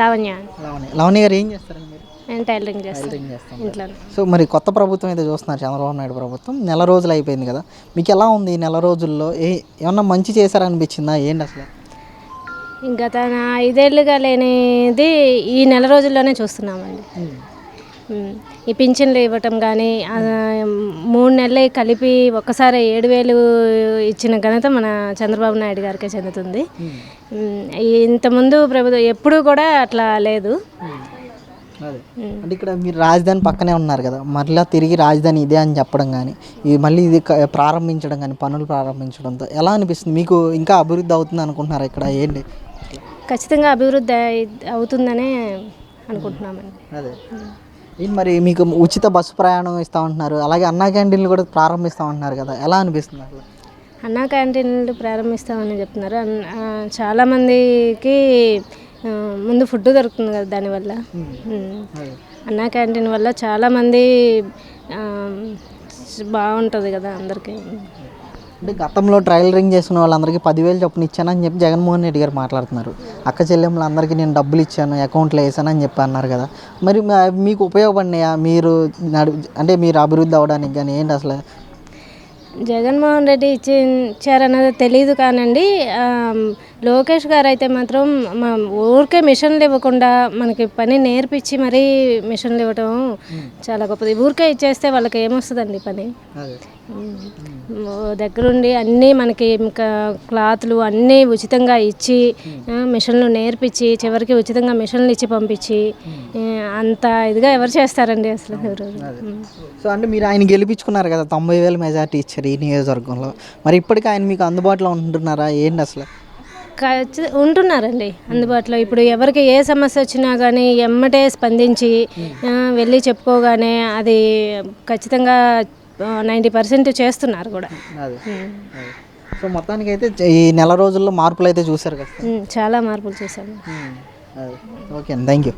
లావణ్య. లవణ్య గారు ఏం చేస్తారండి మీరు? నేను టైలరింగ్ చేస్తాను ఇంట్లో. సో మరి కొత్త ప్రభుత్వం అయితే చూస్తున్నారు, చంద్రబాబు నాయుడు ప్రభుత్వం. నెల రోజులు అయిపోయింది కదా, మీకు ఎలా ఉంది ఈ నెల రోజుల్లో? ఏమన్నా మంచి చేశారనిపించిందా ఏంటి అసలు? గత 5 ఏళ్ళుగా లేనిది ఈ నెల రోజుల్లోనే చూస్తున్నామండి. ఈ పింఛన్లు ఇవ్వటం కానీ 3 నెలలు కలిపి ఒక్కసారి 7,000 ఇచ్చిన ఘనత మన చంద్రబాబు నాయుడు గారికే చెందుతుంది. ఇంతకుముందు ప్రభుత్వం ఎప్పుడూ కూడా అట్లా లేదు. అంటే ఇక్కడ మీరు రాజధాని పక్కనే ఉన్నారు కదా, మరలా తిరిగి రాజధాని ఇదే అని చెప్పడం కానీ, ఇది మళ్ళీ ఇది ప్రారంభించడం కానీ, పనులు ప్రారంభించడంతో ఎలా అనిపిస్తుంది మీకు? ఇంకా అభివృద్ధి అవుతుంది అనుకుంటున్నారా ఇక్కడ ఏంటి? ఖచ్చితంగా అభివృద్ధి అవుతుందనే అనుకుంటున్నామండి. అదే మరి మీకు ఉచిత బస్సు ప్రయాణం ఇస్తూ ఉంటున్నారు, అలాగే అన్నా క్యాంటీన్లు కూడా ప్రారంభిస్తూ ఉంటున్నారు కదా, ఎలా అనిపిస్తుంది అసలు? అన్నా క్యాంటీన్లు ప్రారంభిస్తామని చెప్తున్నారు. చాలామందికి ముందు ఫుడ్ దొరుకుతుంది కదా దానివల్ల. అన్నా క్యాంటీన్ వల్ల చాలామంది బాగుంటుంది కదా అందరికీ. అంటే గతంలో టైలరింగ్ చేసిన వాళ్ళందరికీ 10,000 చొప్పున ఇచ్చానని చెప్పి జగన్మోహన్ రెడ్డి గారు మాట్లాడుతున్నారు. అక్క చెల్లెమ్మలందరికీ నేను డబ్బులు ఇచ్చాను, అకౌంట్లో వేసానని చెప్పి అన్నారు కదా, మరి మీకు ఉపయోగపడినాయా? మీరు అంటే మీరు అభివృద్ధి అవ్వడానికి కానీ ఏంటి అసలు? జగన్మోహన్ రెడ్డి ఇచ్చారన్నది తెలియదు కానండి. లోకేష్ గారు అయితే మాత్రం ఊరికే మిషన్లు ఇవ్వకుండా మనకి పని నేర్పించి మరీ మిషన్లు ఇవ్వటం చాలా గొప్పది. ఊరికే ఇచ్చేస్తే వాళ్ళకి ఏమొస్తుందండి పని? దగ్గరుండి అన్నీ మనకి ఇంకా క్లాత్లు అన్నీ ఉచితంగా ఇచ్చి మిషన్లు నేర్పించి చివరికి ఉచితంగా మిషన్లు ఇచ్చి పంపించి అంత ఇదిగా ఎవరు చేస్తారండి అసలు? సో అంటే మీరు ఆయన గెలిపించుకున్నారు కదా, 90,000 మెజార్టీ ఇచ్చారు ఈ నియోజకవర్గంలో. మరి ఇప్పటికీ ఆయన మీకు అందుబాటులో ఉంటున్నారా ఏంటి అసలు? ఉంటున్నారండి అందుబాటులో. ఇప్పుడు ఎవరికి ఏ సమస్య వచ్చినా కానీ ఎమ్మటే స్పందించి వెళ్ళి చెప్పుకోగానే అది ఖచ్చితంగా 90% చేస్తున్నారు కూడా. సో మొత్తానికి అయితే ఈ నెల రోజుల్లో మార్పులు అయితే చూసారు కదా? చాలా మార్పులు చూసాము. ఓకే అండి, థ్యాంక్ యూ.